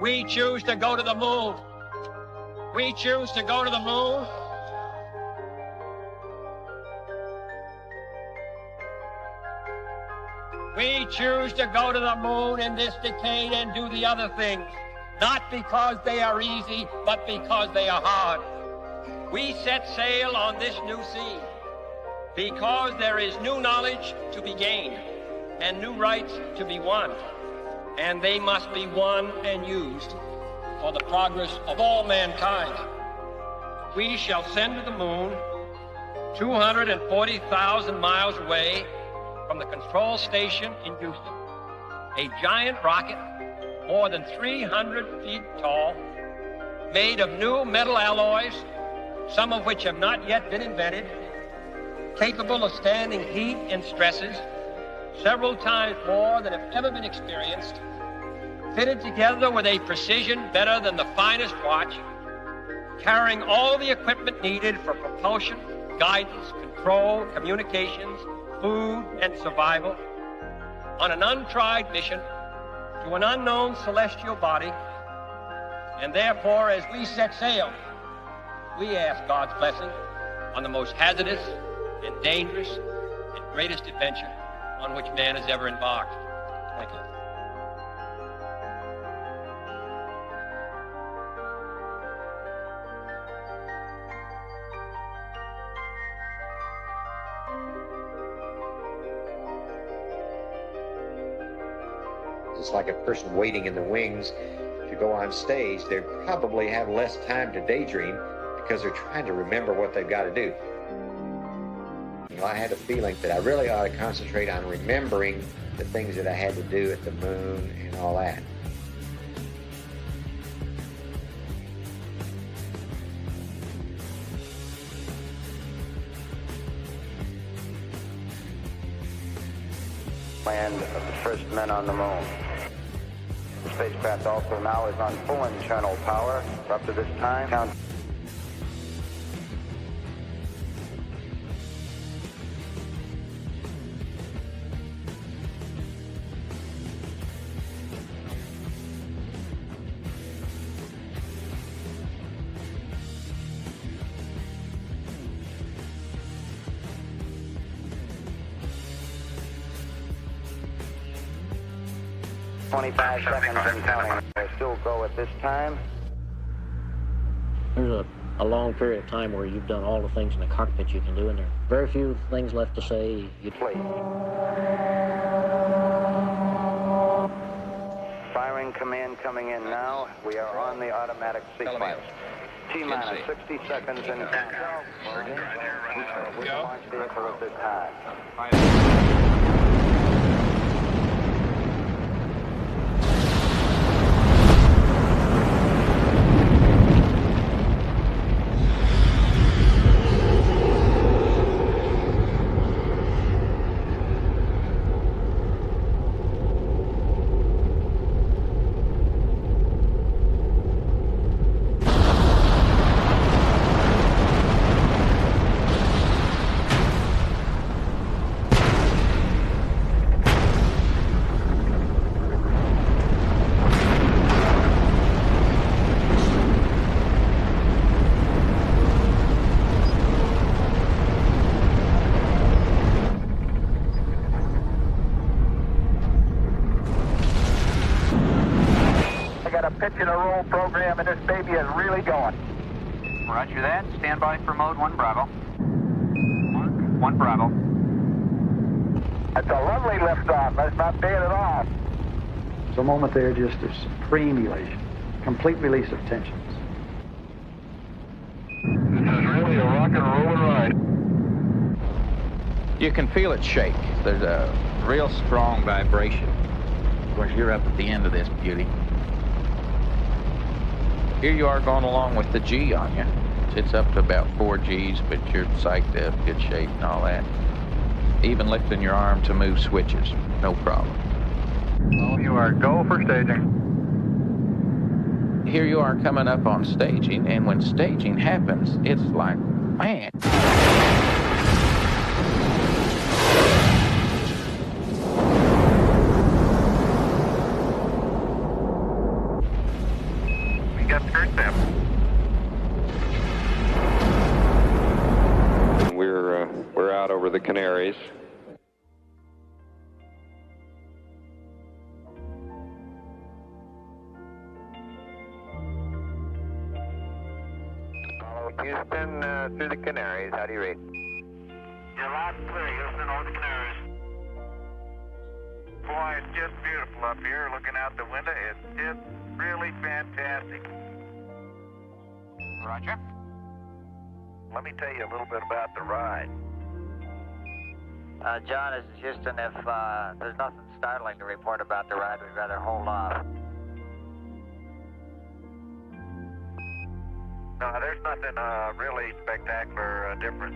We choose to go to the moon. We choose to go to the moon. We choose to go to the moon in this decade and do the other things, not because they are easy, but because they are hard. We set sail on this new sea because there is new knowledge to be gained and new rights to be won, and they must be won and used for the progress of all mankind. We shall send to the moon 240,000 miles away from the control station in Houston, a giant rocket more than 300 feet tall, made of new metal alloys, some of which have not yet been invented, capable of standing heat and stresses several times more than have ever been experienced, fitted together with a precision better than the finest watch, carrying all the equipment needed for propulsion, guidance, control, communications, food, and survival, on an untried mission to an unknown celestial body. And therefore, as we set sail, we ask God's blessing on the most hazardous and dangerous and greatest adventure on which man has ever embarked. Thank you. It's like a person waiting in the wings to go on stage. They probably have less time to daydream because they're trying to remember what they've got to do. You know, I had a feeling that I really ought to concentrate on remembering the things that I had to do at the moon and all that. Land of the first men on the moon. The spacecraft also now is on full internal power. Up to this time, count. $25 seconds and counting. They still go at this time. There's a long period of time where you've done all the things in the cockpit you can do, and there are very few things left to say. Please. Firing command coming in now. We are on the automatic sequence. T-minus 60 seconds and count. We launch vehicle at this time. Pitch and a roll program, and this baby is really going. Roger that. Stand by for mode 1 Bravo. 1 Bravo. That's a lovely liftoff. That's not bad at all. It's a moment there just of supreme elation, complete release of tensions. This is really a rock and roll ride. You can feel it shake. There's a real strong vibration. Of course, you're up at the end of this beauty. Here you are going along with the G on you. It's up to about 4 Gs, but you're psyched up, good shape and all that. Even lifting your arm to move switches, no problem. Oh, you are go for staging. Here you are coming up on staging, and when staging happens, it's like, man. out over the Canaries. Houston, through the Canaries, how do you read? You're loud and clear, Houston, over the Canaries. Boy, it's just beautiful up here, looking out the window. It's just really fantastic. Roger. Let me tell you a little bit about the ride. John, this is Houston. If there's nothing startling to report about the ride, we'd rather hold off. No, there's nothing really spectacular different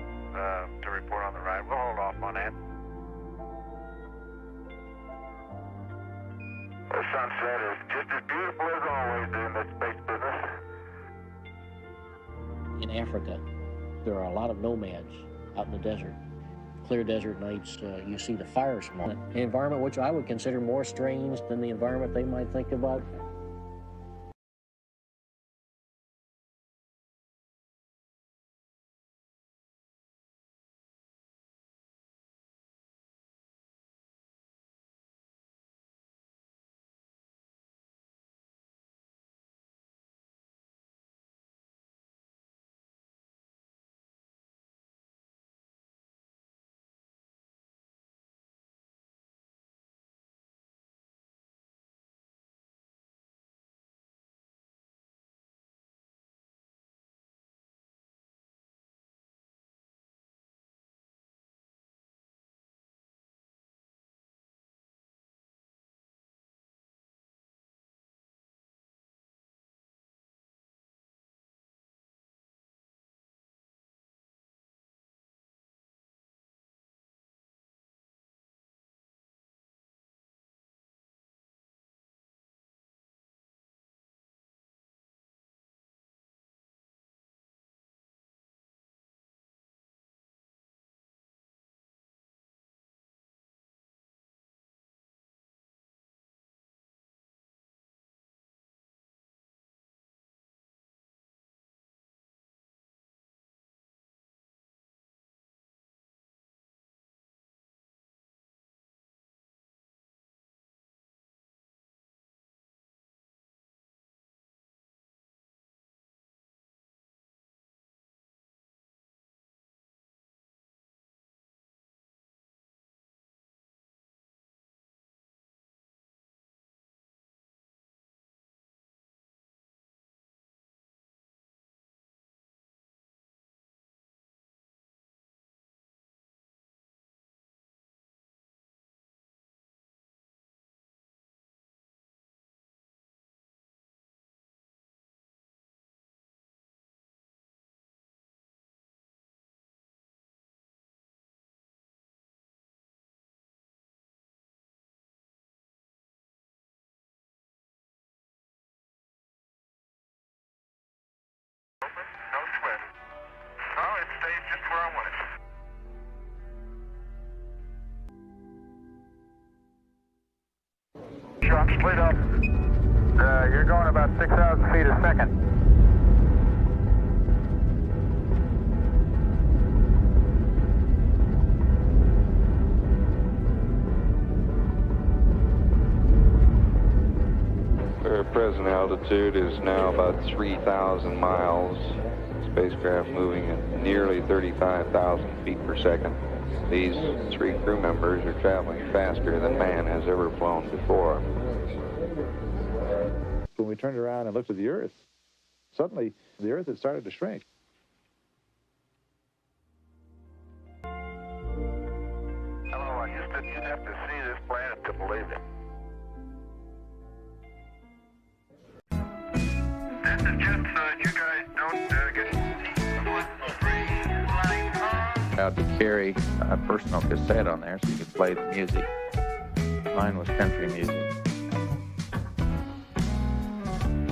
to report on the ride. We'll hold off on that. The sunset is just as beautiful as always in this space business. In Africa, there are a lot of nomads out in the desert. Clear desert nights, you see the fire smoke. An environment which I would consider more strange than the environment they might think about. No sweat. Oh, it stays just where I want it. Shock split up. You're going about 6,000 feet a second. Our present altitude is now about 3,000 miles. Spacecraft moving at nearly 35,000 feet per second. These 3 crew members are traveling faster than man has ever flown before. When we turned around and looked at the Earth, suddenly the Earth had started to shrink. Hello, Houston. You'd have to see this planet to believe it. This is just so that you guys don't get 1, 3, flying car. Allowed to carry a personal cassette on there so you could play the music. Mine was country music.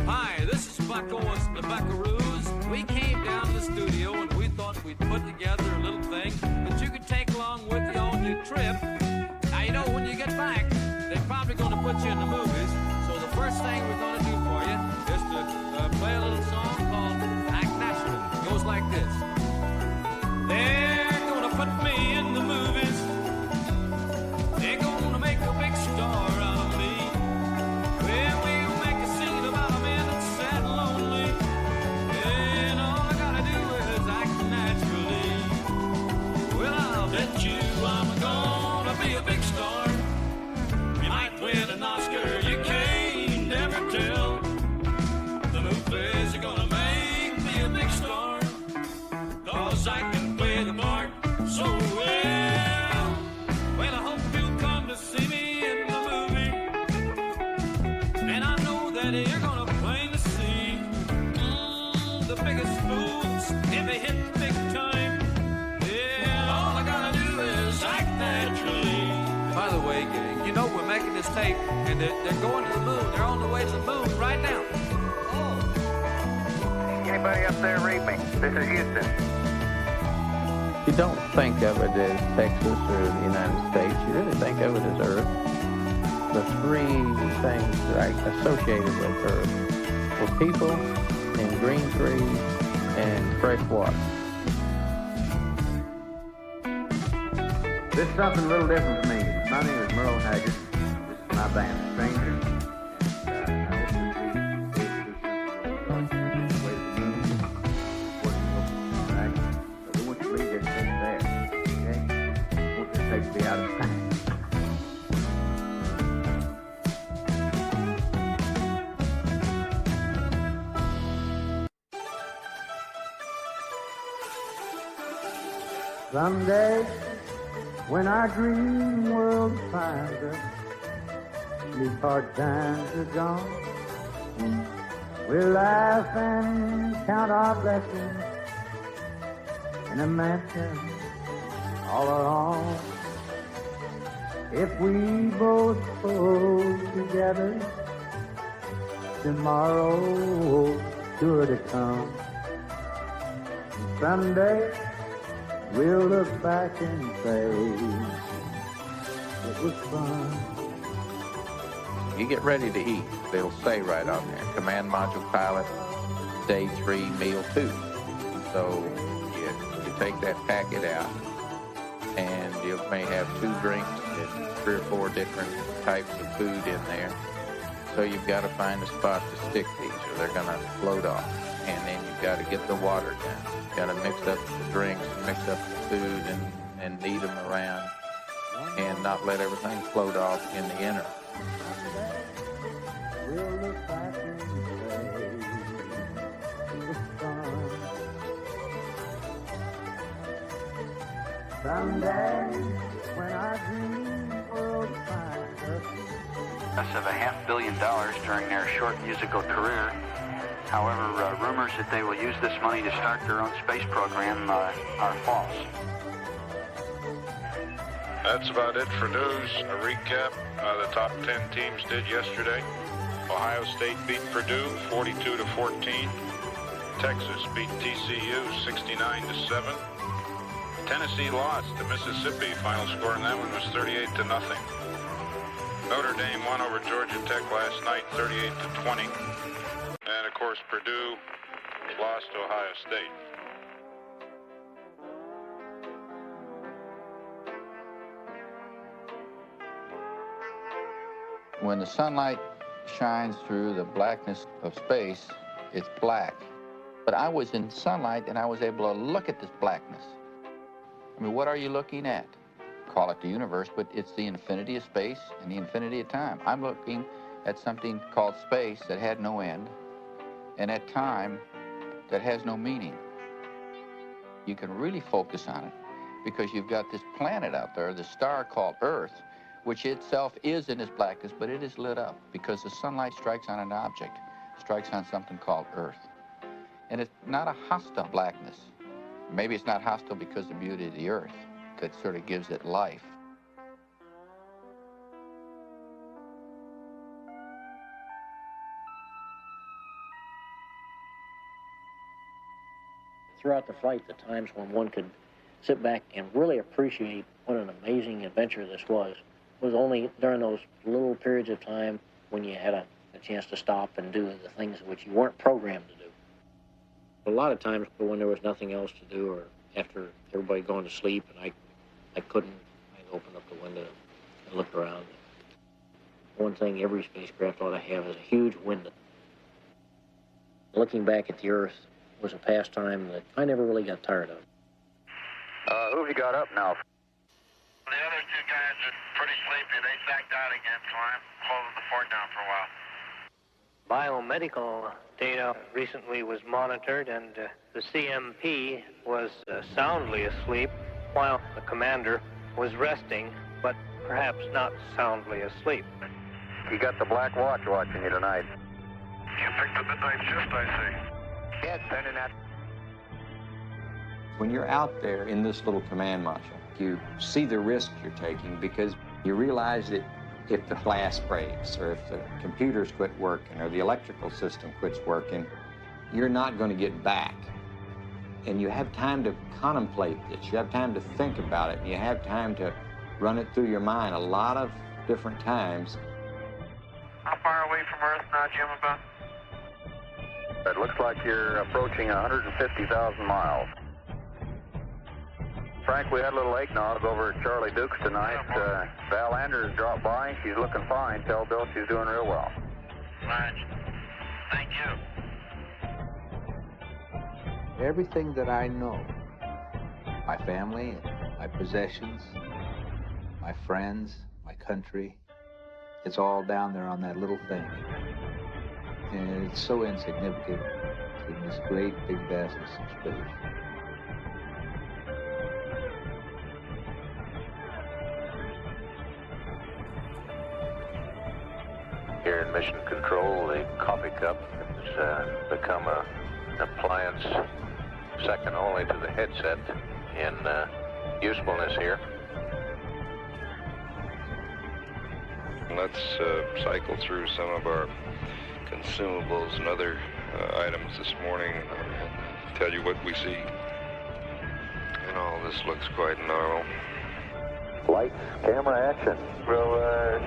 Hi, this is Bucko and the Buckaroos. We came down to the studio and we thought we'd put together a little thing that you could take along with you on your trip. Now, you know, when you get back, they're probably going to put you in the movies. So the first thing we're going to do for you is to play a little song called Act Natural. It goes like this. They're going to put me in 'cause I can play the part so well. Well, I hope you'll come to see me in the movie, and I know that you're gonna plainly see the biggest fools if they hit big time. Yeah, all I gotta do is act naturally. By the way, gang, you know we're making this tape, and they're going to the moon. They're on the way to the moon right now. Anybody up there read me? This is Houston. You don't think of it as Texas or the United States. You really think of it as Earth. The three things that I associated with Earth were people and green trees and fresh water. This is something a little different for me. My name is Merle Haggard. This is my band, Strangers. Someday, when our dream world finds us, these hard times are gone, we'll laugh and count our blessings in a mansion all our own. If we both hold together, tomorrow sure to come. And someday, we'll look back and say, it was fun. You get ready to eat. They'll say right on there, Command Module Pilot, Day 3, Meal 2. So you take that packet out, and you may have 2 drinks and 3 or 4 different types of food in there. So you've got to find a spot to stick these, or they're going to float off. And then you've got to get the water down. You've got to mix up the drinks, mix up the food, and knead them around, and not let everything float off in the inner. We'll look back and say, it was fun. Someday, when our dream world finds us. Of $500 million during their short musical career. However, rumors that they will use this money to start their own space program are false. That's about it for news. A recap, the top 10 teams did yesterday. Ohio State beat Purdue 42-14. Texas beat TCU 69-7. Tennessee lost to Mississippi. Final score in that one was 38-0. Notre Dame won over Georgia Tech last night 38-20. And of course, Purdue lost to Ohio State. When the sunlight shines through the blackness of space, it's black. But I was in sunlight and I was able to look at this blackness. I mean, what are you looking at? Call it the universe, but it's the infinity of space and the infinity of time. I'm looking at something called space that had no end, and at time that has no meaning. You can really focus on it because you've got this planet out there, the star called Earth, which itself is in its blackness, but it is lit up because the sunlight strikes on an object, strikes on something called Earth. And it's not a hostile blackness. Maybe it's not hostile because of the beauty of the Earth that sort of gives it life. Throughout the flight, the times when one could sit back and really appreciate what an amazing adventure this was only during those little periods of time when you had a chance to stop and do the things which you weren't programmed to do. A lot of times when there was nothing else to do, or after everybody gone to sleep and I'd open up the window and look around. One thing every spacecraft ought to have is a huge window. Looking back at the Earth was a pastime that I never really got tired of. Who have you got up now? The other 2 guys are pretty sleepy. They sacked out again, so I'm holding the fort down for a while. biomedical data recently was monitored, and the CMP was soundly asleep while the commander was resting, but perhaps not soundly asleep. You got the Black Watch watching you tonight. You picked the midnight shift, I see. Yeah, sending that. When you're out there in this little command module, you see the risk you're taking because you realize that if the glass breaks or if the computers quit working or the electrical system quits working, you're not going to get back. And you have time to contemplate this. You have time to think about it. And you have time to run it through your mind a lot of different times. How far away from Earth now, Jim, about? It looks like you're approaching 150,000 miles. Frank, we had a little eggnog over at Charlie Duke's tonight. Val Anders dropped by. She's looking fine. Tell Bill she's doing real well. Right. Thank you. Everything that I know, my family, my possessions, my friends, my country, it's all down there on that little thing. And it's so insignificant in this great big vastness of space. Here in Mission Control, the coffee cup has become an appliance second only to the headset in usefulness here. Let's cycle through some of our consumables and other items this morning and tell you what we see. And all this looks quite normal. Lights, camera, action. We'll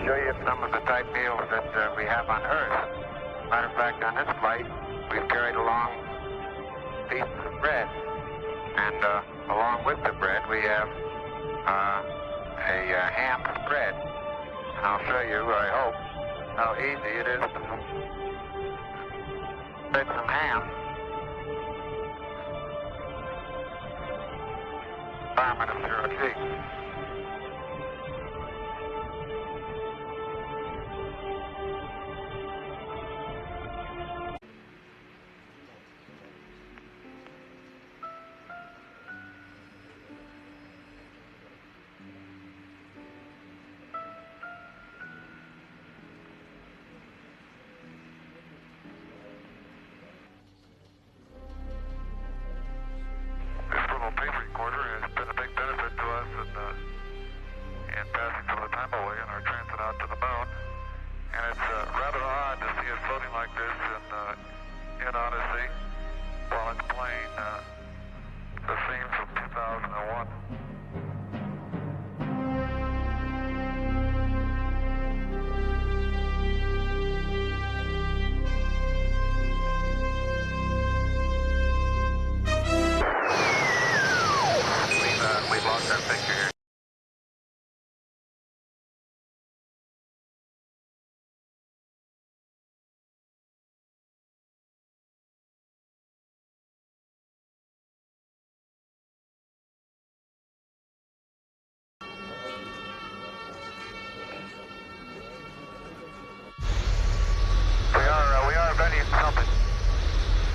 show you some of the type meals that we have on Earth. Matter of fact, on this flight, we've carried along pieces of bread. And along with the bread, we have a ham spread. I'll show you, I hope, how easy it is to spread some ham. Environment of 0 G.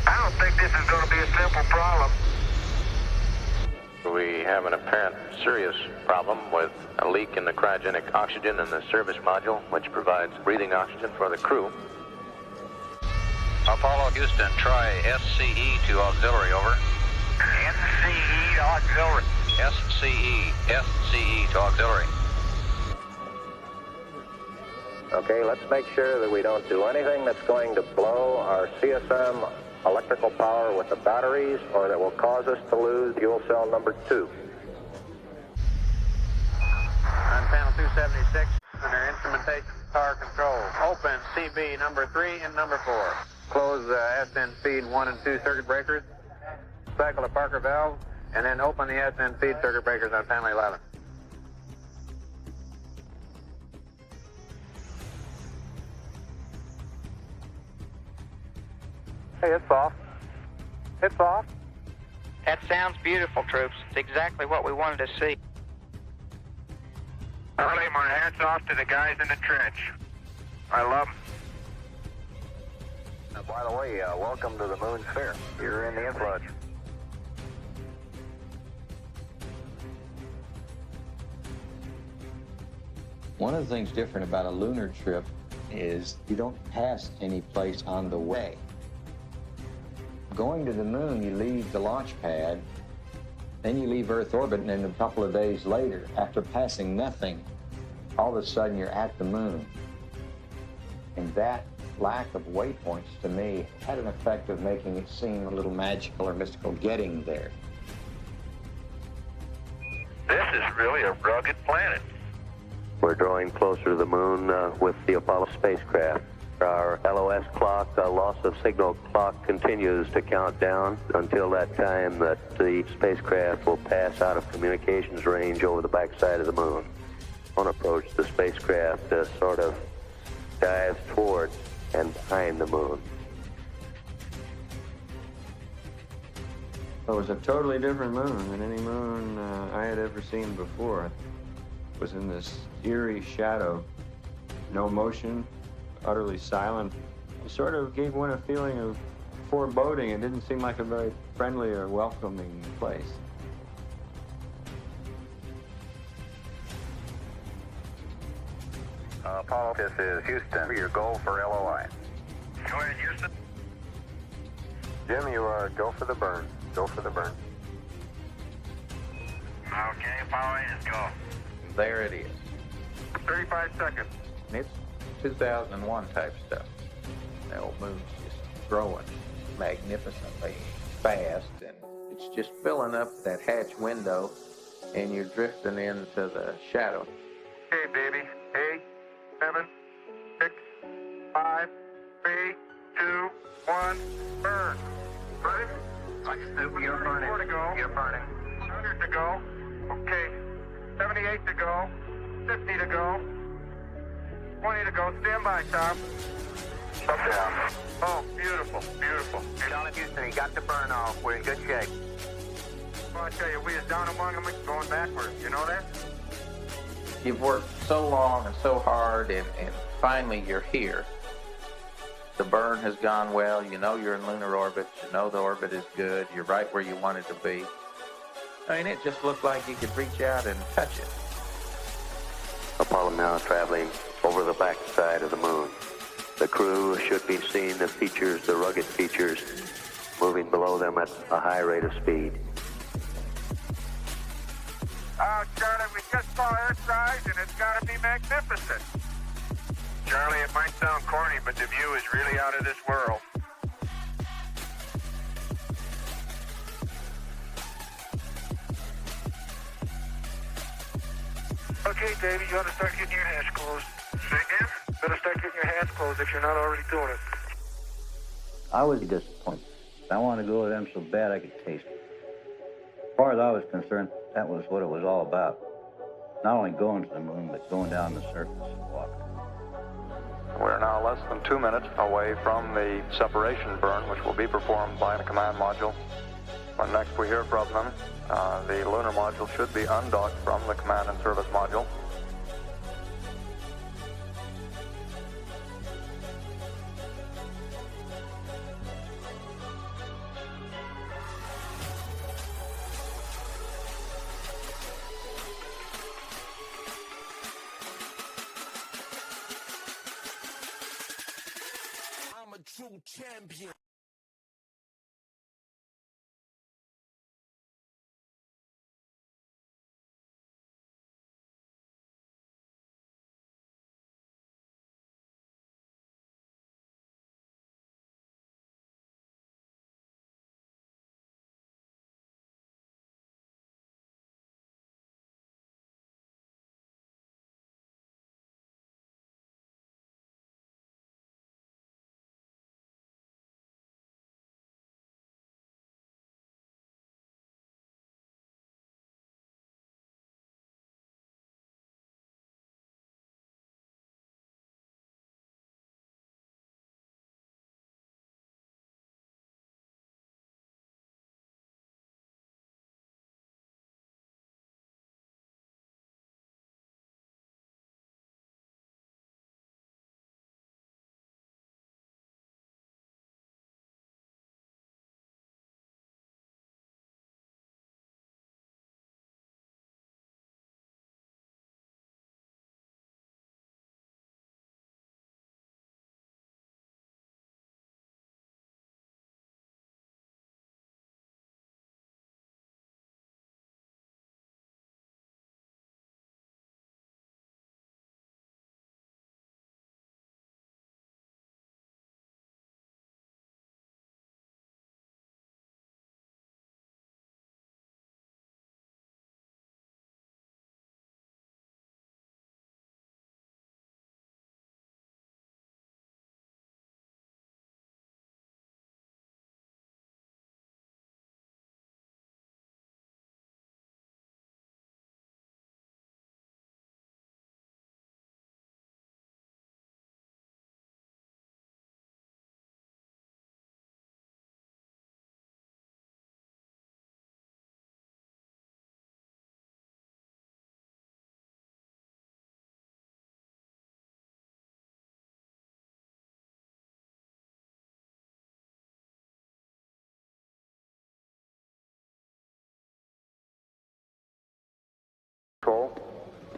I don't think this is going to be a simple problem. We have an apparent serious problem with a leak in the cryogenic oxygen in the service module, which provides breathing oxygen for the crew. Apollo Houston, try SCE to auxiliary, over. SCE to auxiliary. SCE to auxiliary. Okay, let's make sure that we don't do anything that's going to blow our CSM electrical power with the batteries or that will cause us to lose fuel cell number 2. On panel 276, under instrumentation power control, open CB number 3 and number 4. Close SN feed 1 and 2 circuit breakers, cycle the Parker valve, and then open the SN feed circuit breakers on panel 11. Hey, it's off. It's off. That sounds beautiful, troops. It's exactly what we wanted to see. Early, my hats off to the guys in the trench. I love them. By the way, welcome to the Moon Sphere. You're in the influence. One of the things different about a lunar trip is you don't pass any place on the way. Going to the moon, you leave the launch pad, then you leave Earth orbit, and then a couple of days later, after passing nothing, all of a sudden you're at the moon. And that lack of waypoints, to me, had an effect of making it seem a little magical or mystical getting there. This is really a rugged planet. We're drawing closer to the moon with the Apollo spacecraft. Our LOS clock, loss of signal clock, continues to count down until that time that the spacecraft will pass out of communications range over the backside of the moon. On approach, the spacecraft sort of dives toward and behind the moon. It was a totally different moon than any moon I had ever seen before. It was in this eerie shadow, no motion, utterly silent. It sort of gave one a feeling of foreboding. It didn't seem like a very friendly or welcoming place. Apollo, this is Houston. Your goal for LOI. Go ahead, Houston. Jim, you are go for the burn. Go for the burn. Okay, Apollo 8 is go. There it is. 35 seconds. And it's 2001 type stuff. The old moon's just growing magnificently fast, and it's just filling up that hatch window, and you're drifting into the shadow. Okay, baby. 8, 7, 6, 5, 3, 2, 1, burn. Ready? You're burning. 4 to go. You're burning. 100 to go. Okay. 78 to go. 50 to go. 20 to go. Stand by, Tom. Up down. Oh, beautiful, beautiful. John Houston, you got the burn off. We're in good shape. Well, I tell you, we is down among them going backwards. You know that? You've worked so long and so hard, and finally you're here. The burn has gone well. You know you're in lunar orbit. You know the orbit is good. You're right where you wanted to be. I mean, it just looked like you could reach out and touch it. Apollo now traveling over the backside of the moon. The crew should be seeing the features, the rugged features, moving below them at a high rate of speed. Oh, Charlie, we just saw Earthrise, and it's got to be magnificent. Charlie, it might sound corny, but the view is really out of this world. Okay, Davey, you ought to start getting your hands closed. Say again? Better start getting your hands closed if you're not already doing it. I was disappointed. I wanted to go to them so bad I could taste it. As far as I was concerned, that was what it was all about. Not only going to the moon, but going down the surface and walking. We're now less than 2 minutes away from the separation burn, which will be performed by the command module. When next we hear from them, the lunar module should be undocked from the command and service module. I'm a true champion.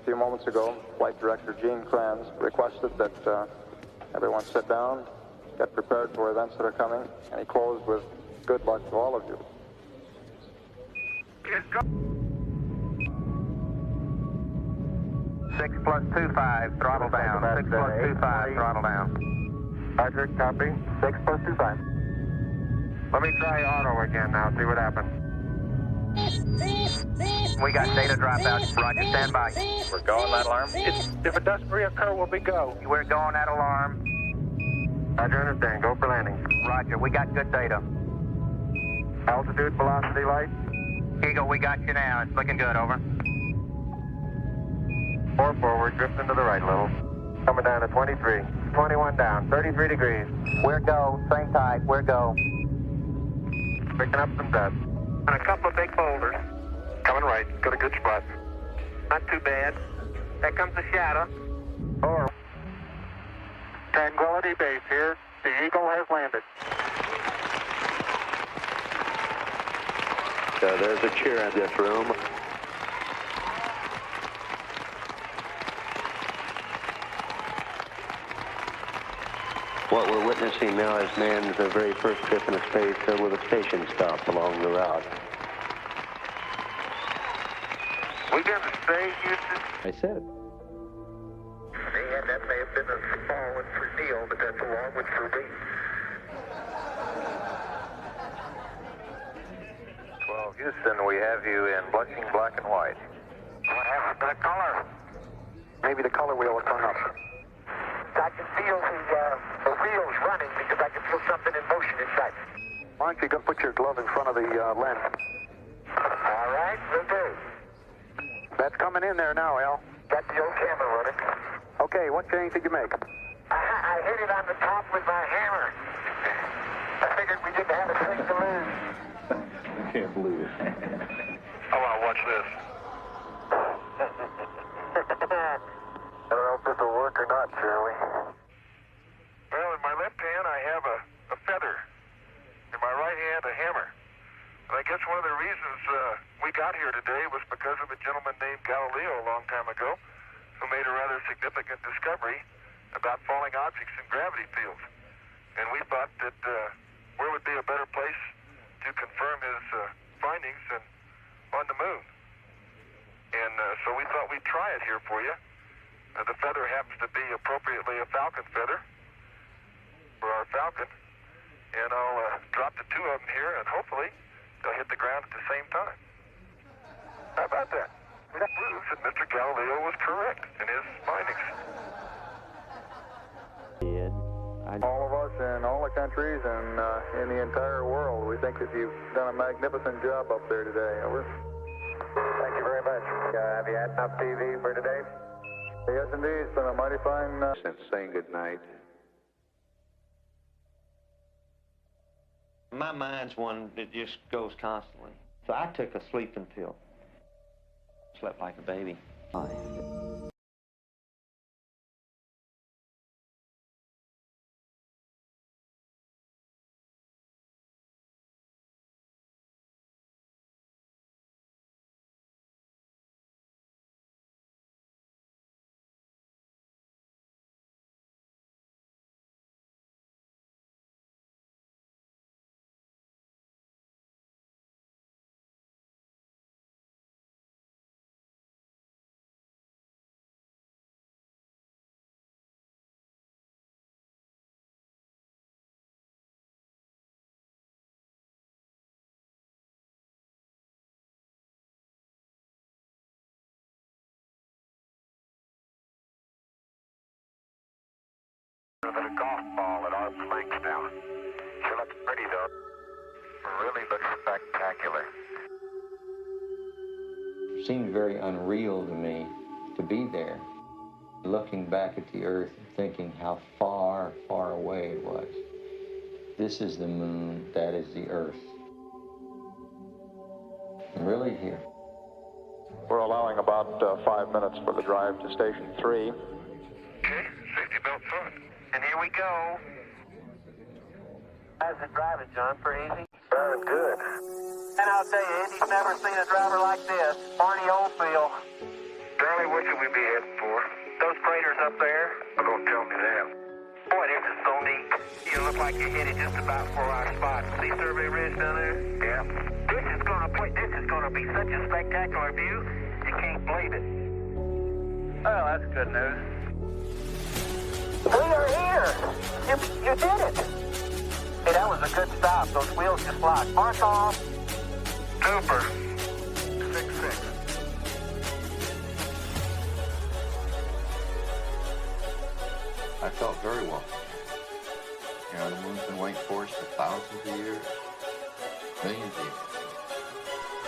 a few moments ago, Flight Director Gene Kranz requested that everyone sit down, get prepared for events that are coming, and he closed with good luck to all of you. 6 plus 25, throttle down. 6 plus 25, throttle down. Roger, copy. 6 plus 25. Let me try auto again now, see what happens. We got data dropout. Roger, stand by. We're going that alarm. If it doesn't reoccur, we'll be go. We're going that alarm. Roger, understand. Go for landing. Roger, we got good data. Altitude, velocity, light. Eagle, we got you now. It's looking good, over. 4 forward, drifting to the right a little. Coming down to 23. 21 down, 33 degrees. We're go. Same tide. We're go. Picking up some dust. And a couple of big boulders. Coming right. Got a good spot. Not too bad. There comes the shadow. Oh. Tranquility Base here. The Eagle has landed. There's a cheer in this room. What we're witnessing now is man's very first trip into space with a station stop along the route. We got to stay, Houston. I said it. Yeah, that may have been a small one for Neil, but that's a long one for me. 12 Houston, we have you in blushing black and white. What happened to the color? Maybe the color wheel will turn up. I can feel the wheels running because I can feel something in motion inside. Why don't you go put your glove in front of the lens? All right, will do. That's coming in there now, Al. Got the old camera running. Okay, what change did you make? I hit it on the top with my hammer. I figured we didn't have a thing to lose. I can't believe it. I want to watch this. I don't know if this will work or not, Shirley. Well, in my left hand, I have a feather. In my right hand, a hammer. And I guess one of the reasons we got here today was because of a gentleman named Galileo a long time ago who made a rather significant discovery about falling objects in gravity fields. And we thought that where would be a better place to confirm his findings than on the moon. And so we thought we'd try it here for you. The feather happens to be appropriately a falcon feather for our falcon. And I'll drop the two of them here, and hopefully they'll hit the ground at the same time. How about that? That proves that Mr. Galileo was correct in his findings. All of us in all the countries and in the entire world, we think that you've done a magnificent job up there today. Over. Thank you very much. Have you had enough TV for today? Yes, indeed. It's been a mighty fine... Since saying goodnight. My mind's one that just goes constantly. So I took a sleeping pill. Slept like a baby. A golf ball at arm's length now. She looks pretty though. Really looks spectacular. It seemed very unreal to me to be there, looking back at the Earth and thinking how far, far away it was. This is the moon, that is the Earth. I'm really here. We're allowing about 5 minutes for the drive to Station 3. Okay, safety belt's on. And here we go. How's it driving, John? Pretty easy? Very good. And I'll tell you, Andy's never seen a driver like this. Barney Oldfield. Charlie, what should we be heading for? Those craters up there. I'm gonna tell me that. Boy, this is so neat. You look like you hit it just about for our spot. See Survey Ridge down there? Yeah. This is gonna be such a spectacular view, you can't believe it. Well, that's good news. We are here! You did it! Hey, that was a good stop. Those wheels just locked. Mark off. Super. 6-6. I felt very well. You know, the moon's been waiting for us for thousands of years, millions of years.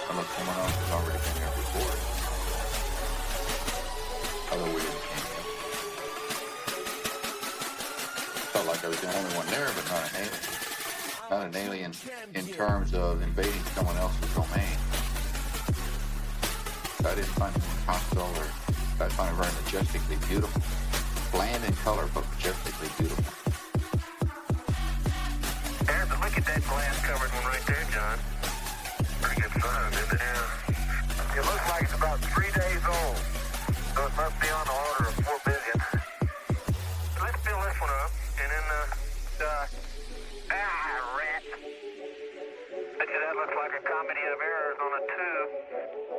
Unless someone else has already been here before us. Although we didn't came here. Felt like I was the only one there, but not an alien. Not an alien in terms of invading someone else's domain. I didn't find it hostile, or I found it very majestically beautiful. Bland in color, but majestically beautiful. Aaron, but look at that glass-covered one right there, John. Pretty good sign, isn't it? Yeah. It looks like it's about 3 days old, so it must be on the order of 4 billion. Let's fill this one up, and then, Rat. Bet you that looks like a comedy of errors on a tube.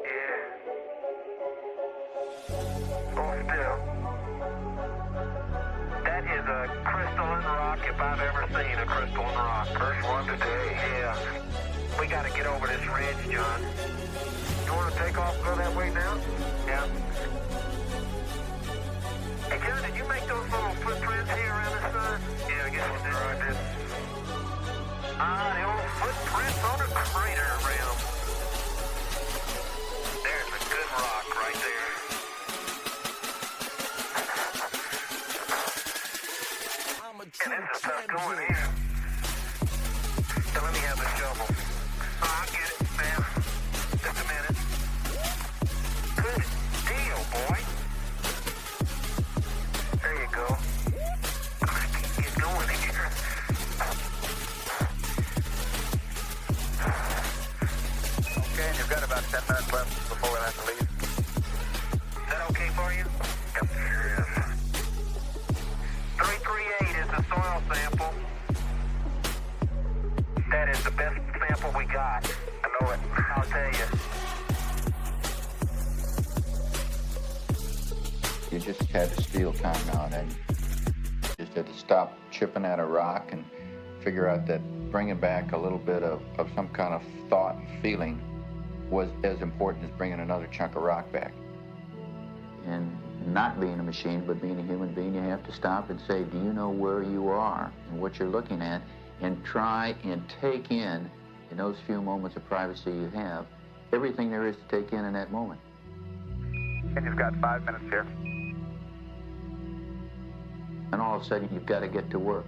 yeah. Hold still. That is a crystalline rock if I've ever seen a crystalline rock. First one today. Yeah. We gotta get over this ridge, John. You want to take off and go that way now? Yeah. Hey, John, did you make those little footprints here around the sun? Yeah, I guess we did. I did. The old footprints on a crater rim. There's a good rock right there. And this is tough going here. So let me have the shovel. I'll get it, man. Just a minute. Good deal, boy. There you go. I can't get going here. Okay, and you've got about 10 minutes left before we have to leave. Is that okay for you? Yep, sure is. 338 is the soil sample. That is the best sample we got. I know it. I'll tell you. You just had to steal time now and then. Just had to stop chipping at a rock and figure out that bringing back a little bit of some kind of thought and feeling was as important as bringing another chunk of rock back. And not being a machine, but being a human being, you have to stop and say, do you know where you are and what you're looking at? And try and take in those few moments of privacy you have, everything there is to take in that moment. And you've got 5 minutes here. And all of a sudden, you've got to get to work.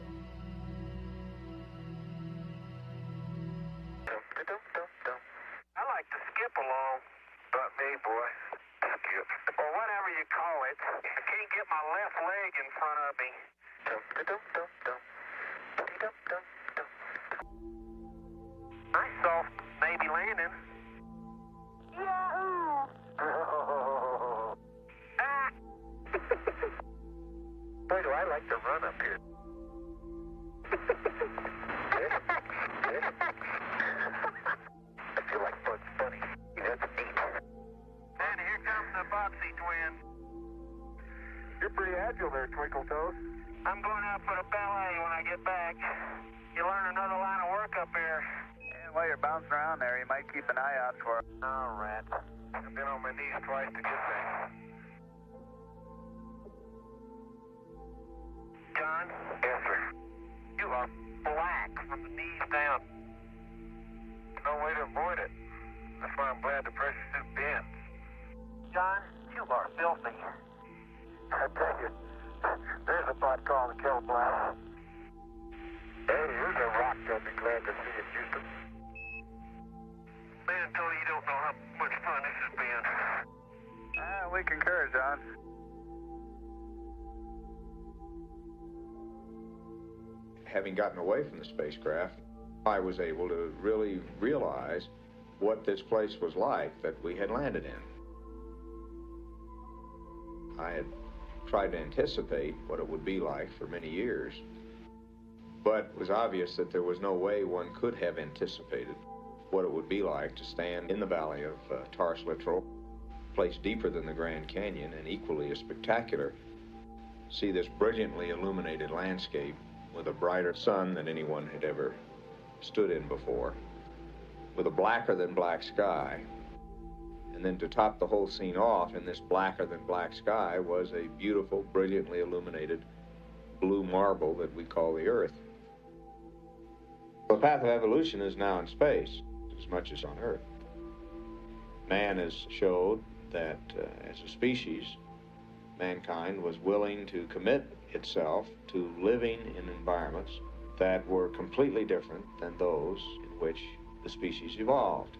I like to skip along. Not me, boy. Skip. Or whatever you call it. I can't get my left leg in front of me. Nice soft baby landing. Yahoo! Ah! Boy, do I like to run up here. I feel like Bugs Bunny. That's neat. And here comes the Boxy twins. You're pretty agile there, Twinkle Toes. I'm going out for the ballet when I get back. You learn another line of work up here. And while you're bouncing around there, you might keep an eye out for... Oh, rat. I've been on my knees twice to get back. John? Yes, sir. You are black from the knees down. No way to avoid it. That's why I'm glad the pressure suit bends. John, you are filthy. I tell you, there's a spot called the Kill Blast. Hey, here's a rock I'll be glad to see in Houston. Man, Tony, you don't know how much fun this has been. We concur, John. Having gotten away from the spacecraft, I was able to really realize what this place was like that we had landed in. I had tried to anticipate what it would be like for many years, but it was obvious that there was no way one could have anticipated what it would be like to stand in the valley of Taurus Littoral, place deeper than the Grand Canyon and equally as spectacular, see this brilliantly illuminated landscape with a brighter sun than anyone had ever stood in before, with a blacker than black sky. And then to top the whole scene off, in this blacker than black sky was a beautiful, brilliantly illuminated blue marble that we call the Earth. The path of evolution is now in space as much as on Earth. Man has showed that as a species, mankind was willing to commit itself to living in environments that were completely different than those in which the species evolved.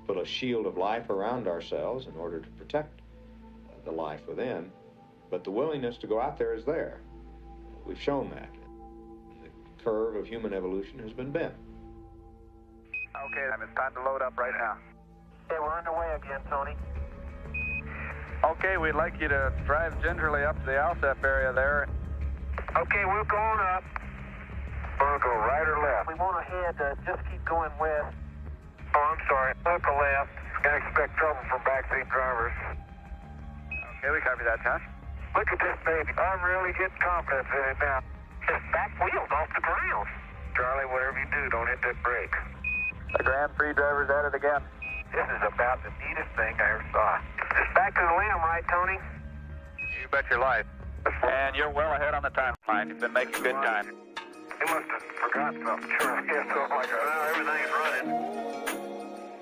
Put a shield of life around ourselves in order to protect the life within, but the willingness to go out there is there. We've shown that. The curve of human evolution has been bent. Okay, it's time to load up right now. Okay, we're underway again, Tony. Okay, we'd like you to drive gingerly up to the Alsep area there. Okay, we're going up. Want to go right or left? We want to head, just keep going west. Oh, I'm sorry. Look to left. Can't expect trouble from backseat drivers. Okay, we copy that, Josh. Look at this baby. I'm really getting confidence in it now. This back wheel's off the ground. Charlie, whatever you do, don't hit that brake. The Grand Prix driver's at it again. This is about the neatest thing I ever saw. It's back to the limb, right, Tony? You bet your life. And you're well ahead on the timeline. You've been making good time. He must have forgotten something. Sure, yeah, so like everything's running.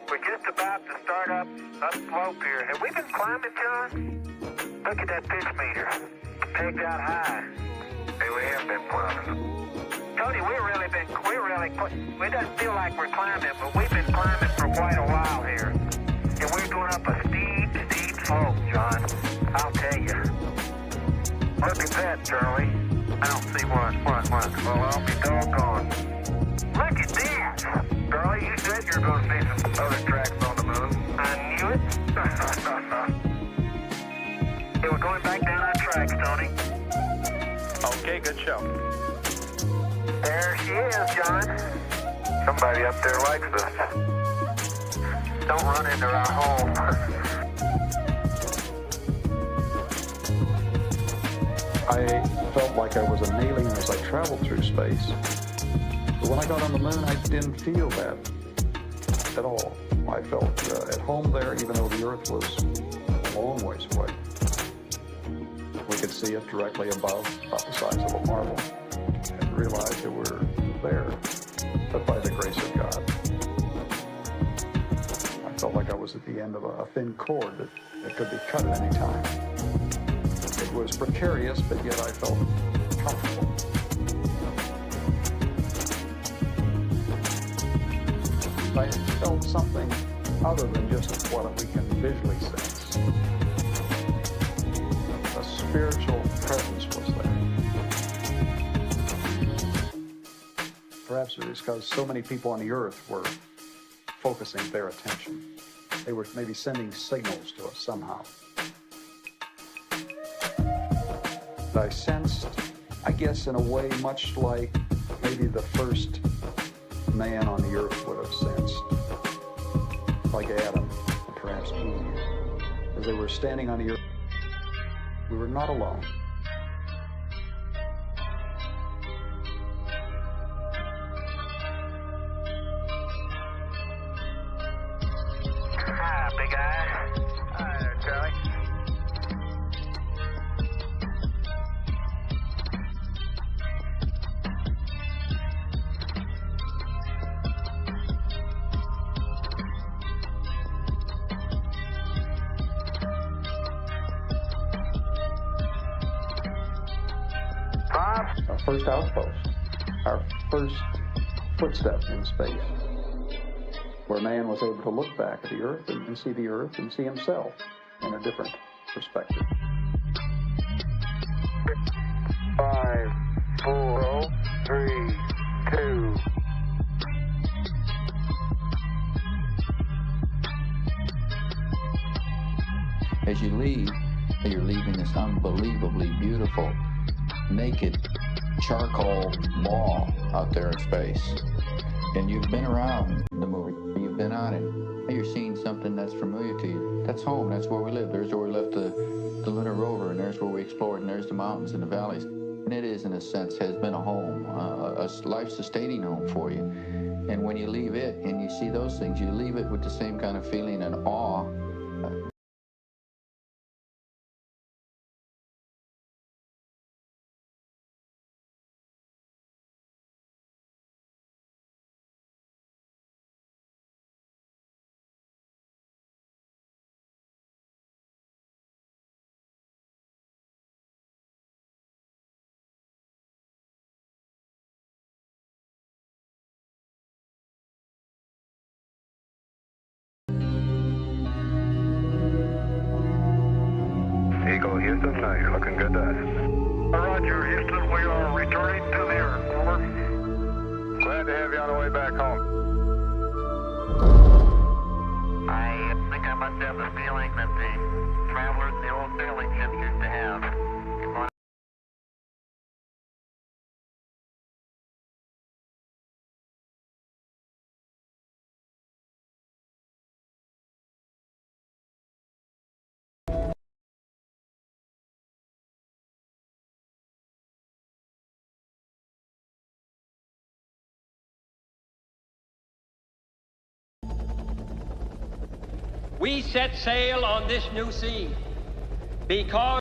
We're just about to start up slope here. Have we been climbing, John? Look at that pitch meter. Pegged out high. Hey, we have been climbing. Tony, we doesn't feel like we're climbing, but we've been climbing for quite a while here. And we're going up a steep slope, John. I'll tell you. Look at that, Charlie. I don't see one. Well, I'll be doggone. Look at that! Charlie, you said you were going to see some other tracks on the moon. I knew it. Hey, we're going back down our tracks, Tony. Okay, good show. There she is, John. Somebody up there likes us. Don't run into our home. I felt like I was an alien as I traveled through space. But when I got on the moon, I didn't feel that at all. I felt at home there, even though the Earth was a long ways away. We could see it directly above, about the size of a marble, and realized that we're there, but by the grace of God. I felt like I was at the end of a thin cord that could be cut at any time. It was precarious, but yet I felt comfortable. I felt something other than just what we can visually sense. A spiritual presence was there. Perhaps it was because so many people on the earth were focusing their attention. They were maybe sending signals to us somehow. I sensed, I guess in a way much like maybe the first man on the earth would have sensed, like Adam, and perhaps Eve. As they were standing on the earth, we were not alone. Hi, big eye. Hi there, Charlie. Our first outpost, our first footstep in space, where man was able to look back at the earth and see the earth and see himself in a different perspective. 5, 4, 3, 2. As you leave, You're leaving this unbelievably beautiful, naked charcoal ball out there in space. And you've been around the movie. You've been on it. You're seeing something that's familiar to you. That's home. That's where we live. There's where we left the lunar rover, and there's where we explored, and there's the mountains and the valleys. And it is, in a sense, has been a home, a life-sustaining home for you. And when you leave it and you see those things, you leave it with the same kind of feeling and awe. Eagle, Houston, you're looking good to us. Roger, Houston, we are returning to the Earth. Over. Glad to have you on the way back home. I think I must have the feeling that the travelers in the old sailing ships used to have. We set sail on this new sea because